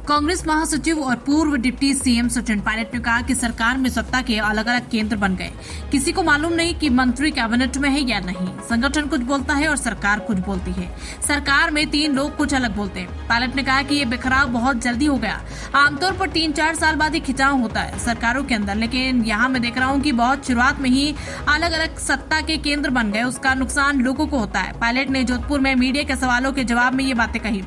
कांग्रेस महासचिव और पूर्व डिप्टी सीएम सचिन पायलट ने कहा कि सरकार में सत्ता के अलग अलग केंद्र बन गए, किसी को मालूम नहीं कि मंत्री कैबिनेट में है या नहीं। संगठन कुछ बोलता है और सरकार कुछ बोलती है। सरकार में 3 लोग कुछ अलग बोलते हैं। पायलट ने कहा कि ये बिखराव बहुत जल्दी हो गया। आमतौर पर 3-4 साल बाद ही खिंचाव होता है सरकारों के अंदर, लेकिन यहाँ मैं देख रहा हूँ कि बहुत शुरुआत में ही अलग अलग सत्ता के केंद्र बन गए। उसका नुकसान लोगों को होता है। पायलट ने जोधपुर में मीडिया के सवालों के जवाब में ये बातें कही।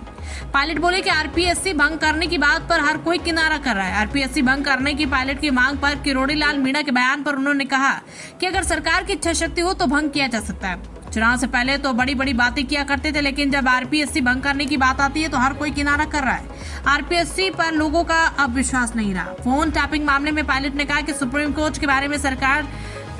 पायलट बोले कि आरपीएससी भंग करने की बात पर हर कोई किनारा कर रहा है। आरपीएससी भंग करने की पायलट की मांग पर किरोड़ी लाल मीणा के बयान पर उन्होंने कहा कि अगर सरकार की इच्छा शक्ति हो तो भंग किया जा सकता है। चुनाव से पहले तो बड़ी बड़ी बातें किया करते थे, लेकिन जब आरपीएससी भंग करने की बात आती है तो हर कोई किनारा कर रहा है। आरपीएससी पर लोगों का अब विश्वास नहीं रहा। फोन टैपिंग मामले में पायलट ने कहा कि सुप्रीम कोर्ट के बारे में सरकार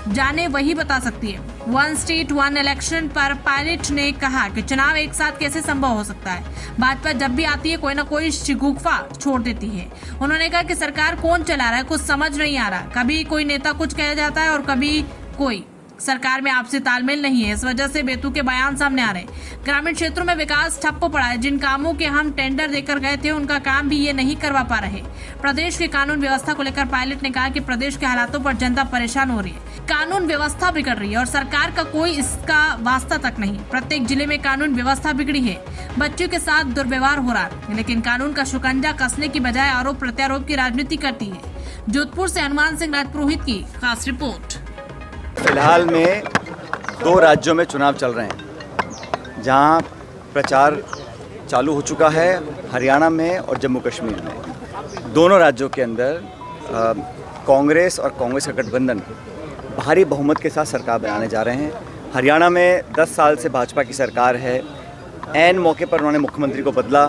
जाने वही बता सकती है। 1 स्टेट 1 इलेक्शन पर पायलट ने कहा कि चुनाव एक साथ कैसे संभव हो सकता है। भाजपा जब भी आती है कोई ना कोई शिगुफा छोड़ देती है। उन्होंने कहा कि सरकार कौन चला रहा है कुछ समझ नहीं आ रहा। कभी कोई नेता कुछ कह जाता है और कभी कोई। सरकार में आपसी तालमेल नहीं है, इस वजह से बेतु के बयान सामने आ रहे हैं। ग्रामीण क्षेत्रों में विकास ठप्प पड़ा है। जिन कामों के हम टेंडर देकर गए थे उनका काम भी ये नहीं करवा पा रहे। प्रदेश की कानून व्यवस्था को लेकर पायलट ने कहा कि प्रदेश के हालातों पर जनता परेशान हो रही है। कानून व्यवस्था बिगड़ रही है और सरकार का कोई इसका वास्ता तक नहीं। प्रत्येक जिले में कानून व्यवस्था बिगड़ी है। बच्चों के साथ दुर्व्यवहार हो रहा है, लेकिन कानून का शिकंजा कसने की बजाय आरोप प्रत्यारोप की राजनीति करती है। जोधपुर से हनुमान सिंह राजपुरोहित की खास रिपोर्ट। फिलहाल में 2 राज्यों में चुनाव चल रहे हैं, जहां प्रचार चालू हो चुका है, हरियाणा में और जम्मू कश्मीर में। दोनों राज्यों के अंदर कांग्रेस और कांग्रेस का गठबंधन भारी बहुमत के साथ सरकार बनाने जा रहे हैं। हरियाणा में 10 साल से भाजपा की सरकार है। ऐन मौके पर उन्होंने मुख्यमंत्री को बदला।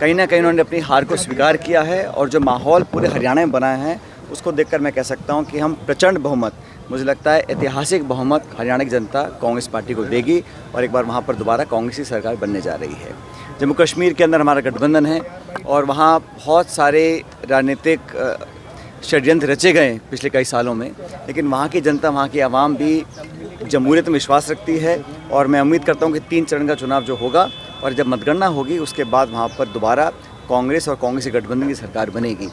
कहीं ना कहीं उन्होंने अपनी हार को स्वीकार किया है और जो माहौल पूरे हरियाणा में बना है उसको देखकर मैं कह सकता हूं कि हम प्रचंड बहुमत, मुझे लगता है ऐतिहासिक बहुमत हरियाणा की जनता कांग्रेस पार्टी को देगी और एक बार वहां पर दोबारा कांग्रेस की सरकार बनने जा रही है। जम्मू कश्मीर के अंदर हमारा गठबंधन है और वहां बहुत सारे राजनीतिक षड्यंत्र रचे गए पिछले कई सालों में, लेकिन वहाँ की जनता, वहाँ की आवाम भी जमहूरियत में विश्वास रखती है और मैं उम्मीद करता हूँ कि 3 चरण का चुनाव जो होगा और जब मतगणना होगी उसके बाद वहाँ पर दोबारा कांग्रेस और कांग्रेस के गठबंधन की सरकार बनेगी।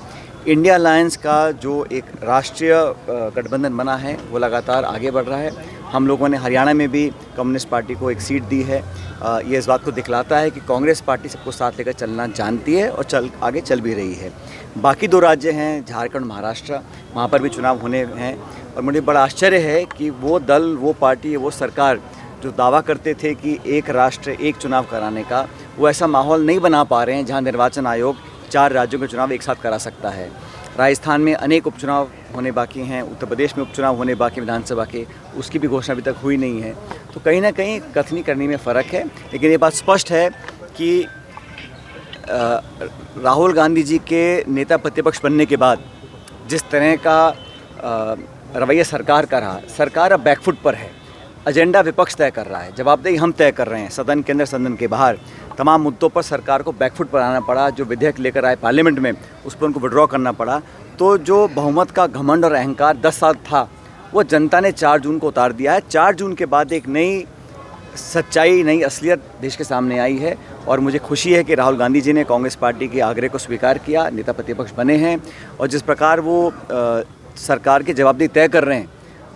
इंडिया अलायंस का जो एक राष्ट्रीय गठबंधन बना है वो लगातार आगे बढ़ रहा है। हम लोगों ने हरियाणा में भी कम्युनिस्ट पार्टी को एक सीट दी है। ये इस बात को दिखलाता है कि कांग्रेस पार्टी सबको साथ लेकर चलना जानती है और आगे चल भी रही है। बाकी 2 राज्य हैं, झारखंड, महाराष्ट्र, वहाँ पर भी चुनाव होने हैं और मुझे बड़ा आश्चर्य है कि वो दल, वो पार्टी, वो सरकार जो दावा करते थे कि एक राष्ट्र एक चुनाव कराने का, वो ऐसा माहौल नहीं बना पा रहे हैं जहाँ निर्वाचन आयोग 4 राज्यों में चुनाव एक साथ करा सकता है। राजस्थान में अनेक उपचुनाव होने बाकी हैं, उत्तर प्रदेश में उपचुनाव होने बाकी विधानसभा के, उसकी भी घोषणा अभी तक हुई नहीं है। तो कहीं ना कहीं कथनी करने में फ़र्क है, लेकिन ये बात स्पष्ट है कि राहुल गांधी जी के नेता प्रतिपक्ष बनने के बाद जिस तरह का रवैया सरकार का रहा, सरकार अब बैकफुट पर है। एजेंडा विपक्ष तय कर रहा है, जवाबदेही हम तय कर रहे हैं। सदन के अंदर, सदन के बाहर तमाम मुद्दों पर सरकार को बैकफुट पर आना पड़ा। जो विधेयक लेकर आए पार्लियामेंट में उस पर उनको विड्रॉ करना पड़ा। तो जो बहुमत का घमंड और अहंकार 10 साल था वो जनता ने 4 जून को उतार दिया है। 4 जून के बाद एक नई सच्चाई, नई असलियत देश के सामने आई है और मुझे खुशी है कि राहुल गांधी जी ने कांग्रेस पार्टी के आग्रह को स्वीकार किया, नेता प्रतिपक्ष बने हैं और जिस प्रकार वो सरकार की जवाबदेही तय कर रहे हैं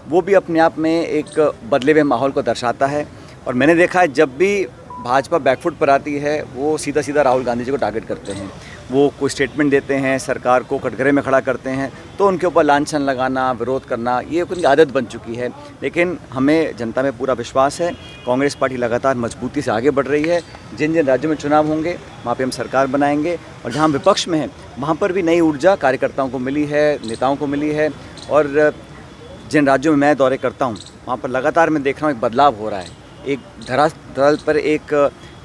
वो भी अपने आप में एक बदले हुए माहौल को दर्शाता है। और मैंने देखा है जब भी भाजपा बैकफुट पर आती है वो सीधा सीधा राहुल गांधी जी को टारगेट करते हैं। वो कोई स्टेटमेंट देते हैं, सरकार को कटघरे में खड़ा करते हैं तो उनके ऊपर लांछन लगाना, विरोध करना, ये उनकी आदत बन चुकी है। लेकिन हमें जनता में पूरा विश्वास है। कांग्रेस पार्टी लगातार मजबूती से आगे बढ़ रही है। जिन जिन राज्यों में चुनाव होंगे वहाँ पर हम सरकार बनाएंगे और जहाँ विपक्ष में है वहाँ पर भी नई ऊर्जा कार्यकर्ताओं को मिली है, नेताओं को मिली है। और जिन राज्यों में मैं दौरे करता हूँ वहाँ पर लगातार मैं देख रहा हूँ एक बदलाव हो रहा है। एक धरातल पर एक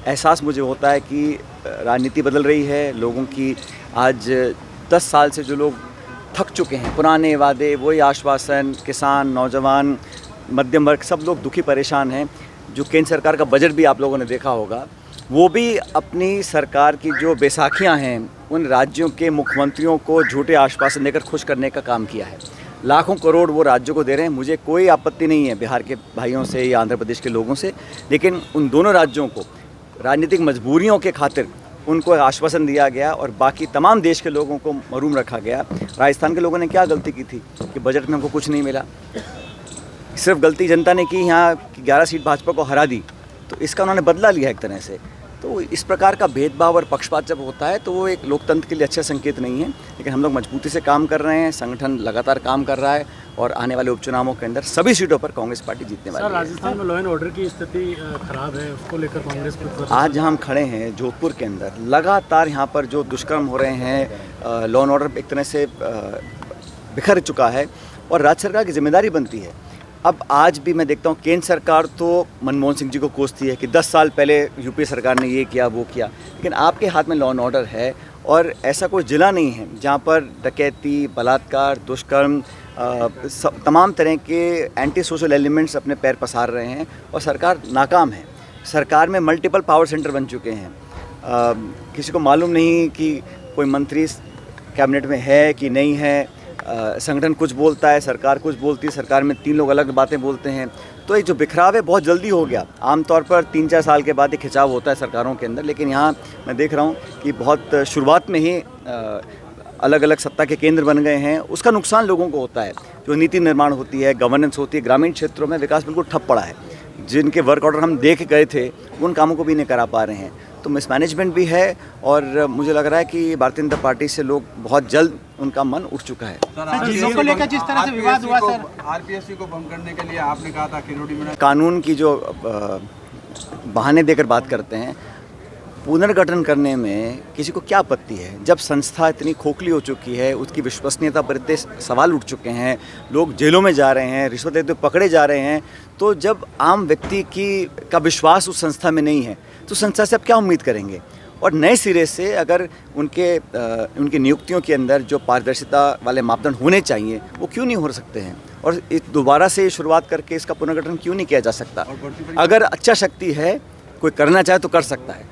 एहसास मुझे होता है कि राजनीति बदल रही है। लोगों की आज 10 साल से जो लोग थक चुके हैं, पुराने वादे, वही आश्वासन, किसान, नौजवान, मध्यम वर्ग, सब लोग दुखी परेशान हैं। जो केंद्र सरकार का बजट भी आप लोगों ने देखा होगा, वो भी अपनी सरकार की जो बैसाखियाँ हैं उन राज्यों के मुख्यमंत्रियों को झूठे आश्वासन देकर खुश करने का काम किया है। लाखों करोड़ वो राज्यों को दे रहे हैं। मुझे कोई आपत्ति नहीं है बिहार के भाइयों से या आंध्र प्रदेश के लोगों से, लेकिन उन दोनों राज्यों को राजनीतिक मजबूरियों के खातिर उनको आश्वासन दिया गया और बाकी तमाम देश के लोगों को महरूम रखा गया। राजस्थान के लोगों ने क्या गलती की थी कि बजट में हमको कुछ नहीं मिला। सिर्फ गलती जनता ने की यहाँ की 11 सीट भाजपा को हरा दी, तो इसका उन्होंने बदला लिया एक तरह से। तो इस प्रकार का भेदभाव और पक्षपात जब होता है तो वो एक लोकतंत्र के लिए अच्छा संकेत नहीं है। लेकिन हम लोग मजबूती से काम कर रहे हैं, संगठन लगातार काम कर रहा है और आने वाले उपचुनावों के अंदर सभी सीटों पर कांग्रेस पार्टी जीतने वाली है। राजस्थान में लॉ एंड ऑर्डर की स्थिति खराब है, उसको लेकर कांग्रेस को आज जहाँ हम खड़े हैं जोधपुर के अंदर, लगातार यहाँ पर जो दुष्कर्म हो रहे हैं, लॉ एंड ऑर्डर एक तरह से बिखर चुका है और राज्य सरकार की जिम्मेदारी बनती है। अब आज भी मैं देखता हूँ केंद्र सरकार तो मनमोहन सिंह जी को कोसती है कि 10 साल पहले यूपी सरकार ने ये किया वो किया, लेकिन आपके हाथ में लॉ एंड ऑर्डर है और ऐसा कोई जिला नहीं है जहाँ पर डकैती, बलात्कार, दुष्कर्म, तमाम तरह के एंटी सोशल एलिमेंट्स अपने पैर पसार रहे हैं और सरकार नाकाम है। सरकार में मल्टीपल पावर सेंटर बन चुके हैं। किसी को मालूम नहीं कि कोई मंत्री कैबिनेट में है कि नहीं है। संगठन कुछ बोलता है, सरकार कुछ बोलती है, सरकार में 3 लोग अलग बातें बोलते हैं। तो ये जो बिखराव है बहुत जल्दी हो गया। आमतौर पर 3-4 साल के बाद ये खिंचाव होता है सरकारों के अंदर, लेकिन यहाँ मैं देख रहा हूँ कि बहुत शुरुआत में ही अलग अलग सत्ता के केंद्र बन गए हैं। उसका नुकसान लोगों को होता है। जो नीति निर्माण होती है, गवर्नेंस होती है, ग्रामीण क्षेत्रों में विकास बिल्कुल ठप पड़ा है। जिनके वर्क ऑर्डर हम देख गए थे उन कामों को भी नहीं करा पा रहे हैं। तो मिसमैनेजमेंट भी है और मुझे लग रहा है कि भारतीय जनता पार्टी से लोग बहुत जल्द उनका मन उठ चुका है। जिलों को लेकर जिस तरह से विवाद हुआ सर, आरपीएससी को बंद करने के लिए आपने कहा था किरोड़ी में कानून की जो बहाने देकर बात करते हैं, पुनर्गठन करने में किसी को क्या आपत्ति है? जब संस्था इतनी खोखली हो चुकी है, उसकी विश्वसनीयता पर इतने सवाल उठ चुके हैं, लोग जेलों में जा रहे हैं, रिश्वत लेते पकड़े जा रहे हैं, तो जब आम व्यक्ति का विश्वास उस संस्था में नहीं है तो संस्था से आप क्या उम्मीद करेंगे? और नए सिरे से अगर उनकी नियुक्तियों के अंदर जो पारदर्शिता वाले मापदंड होने चाहिए वो क्यों नहीं हो सकते हैं? और दोबारा से शुरुआत करके इसका पुनर्गठन क्यों नहीं किया जा सकता? अगर अच्छा शक्ति है, कोई करना चाहे तो कर सकता है,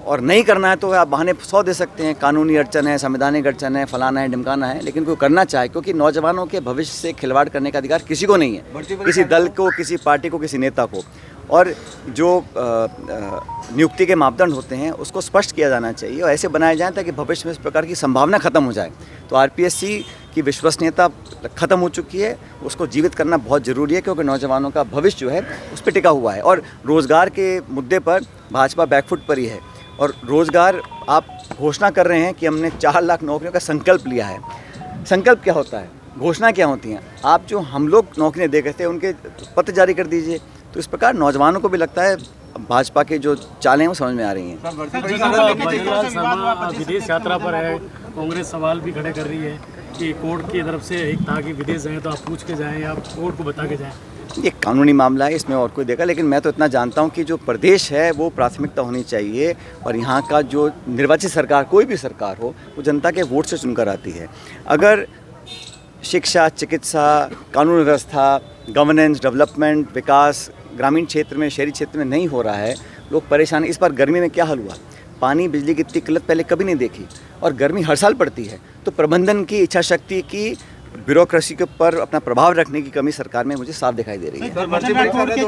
और नहीं करना है तो आप बहाने 100 दे सकते हैं। कानूनी अड़चन है, संवैधानिक अड़चन है, फलाना है, ढिमकाना है, लेकिन कोई करना चाहे, क्योंकि नौजवानों के भविष्य से खिलवाड़ करने का अधिकार किसी को नहीं है, किसी दल को, किसी पार्टी को, किसी नेता को। और जो नियुक्ति के मापदंड होते हैं उसको स्पष्ट किया जाना चाहिए और ऐसे बनाया जाए ताकि भविष्य में इस प्रकार की संभावना खत्म हो जाए। तो आरपीएससी की विश्वसनीयता खत्म हो चुकी है, उसको जीवित करना बहुत ज़रूरी है, क्योंकि नौजवानों का भविष्य जो है उस पर टिका हुआ है। और रोज़गार के मुद्दे पर भाजपा बैकफुट पर ही है। और रोज़गार आप घोषणा कर रहे हैं कि हमने 4 लाख नौकरियों का संकल्प लिया है। संकल्प क्या होता है, घोषणा क्या होती हैं? आप जो हम लोग नौकरियाँ दे गए थे उनके पत्र जारी कर दीजिए। तो इस प्रकार नौजवानों को भी लगता है भाजपा के जो चालें वो समझ में आ रही हैं। विदेश यात्रा पर है, कांग्रेस सवाल भी खड़े कर रही है कि कोर्ट की तरफ से एक था कि विदेश जाएँ तो आप पूछ के जाएँ या कोर्ट को बता के जाएँ। ये कानूनी मामला है, इसमें और कोई देगा, लेकिन मैं तो इतना जानता हूँ कि जो प्रदेश है वो प्राथमिकता होनी चाहिए और यहाँ का जो निर्वाचित सरकार, कोई भी सरकार हो, वो जनता के वोट से चुनकर आती है। अगर शिक्षा, चिकित्सा, कानून व्यवस्था, गवर्नेंस, डेवलपमेंट, विकास ग्रामीण क्षेत्र में, शहरी क्षेत्र में नहीं हो रहा है, लोग परेशान। इस बार गर्मी में क्या हाल हुआ, पानी बिजली की इतनी किल्लत पहले कभी नहीं देखी और गर्मी हर साल पड़ती है। तो प्रबंधन की, इच्छा शक्ति की, ब्यूरोक्रेसी के ऊपर अपना प्रभाव रखने की कमी सरकार में मुझे साफ दिखाई दे रही है।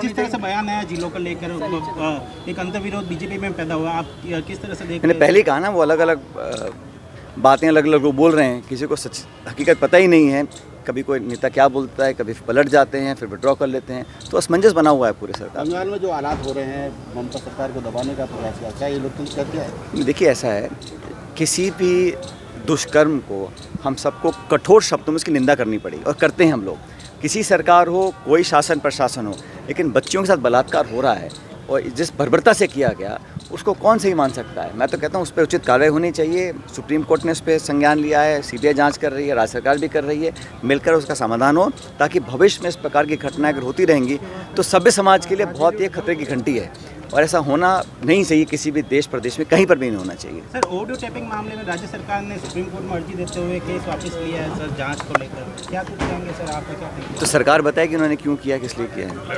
जिस तरह से बयान आया जिलों को लेकर, एक अंतर्विरोध बीजेपी में पैदा हुआ, आप किस तरह से देख? मैंने पहले ही कहा ना, वो अलग अलग बातें अलग अलग लोग बोल रहे हैं, किसी को सच हकीकत पता ही नहीं है। कभी कोई नेता क्या बोलता है, कभी पलट जाते हैं, फिर विड्रॉ कर लेते हैं। तो असमंजस बना हुआ है पूरे सरकार। बंगाल में जो हालात हो रहे हैं, ममता सरकार को दबाने का प्रयास किया, क्या ये लोकतंत्र क्या है? देखिए, ऐसा है, किसी भी दुष्कर्म को हम सबको कठोर शब्दों में उसकी निंदा करनी पड़ेगी और करते हैं हम लोग। किसी सरकार हो, कोई शासन प्रशासन हो, लेकिन बच्चियों के साथ बलात्कार हो रहा है और जिस बर्बरता से किया गया उसको कौन सही मान सकता है? मैं तो कहता हूँ उस पर उचित कार्रवाई होनी चाहिए। सुप्रीम कोर्ट ने उस पर संज्ञान लिया है, सीबीआई जांच कर रही है, राज्य सरकार भी कर रही है, मिलकर उसका समाधान हो, ताकि भविष्य में इस प्रकार की घटनाएं अगर होती रहेंगी तो सभ्य समाज के लिए बहुत ही खतरे की घंटी है और ऐसा होना नहीं चाहिए। किसी भी देश प्रदेश में कहीं पर भी नहीं होना चाहिए। सर, ऑडियो टेपिंग मामले में राज्य सरकार ने सुप्रीम कोर्ट में अर्जी देते हुए केस वापस लिया है सर, जांच को लेकर क्या कुछ कहेंगे सर? आपका क्या? तो सरकार बताए कि उन्होंने क्यों किया, किस लिए किया है।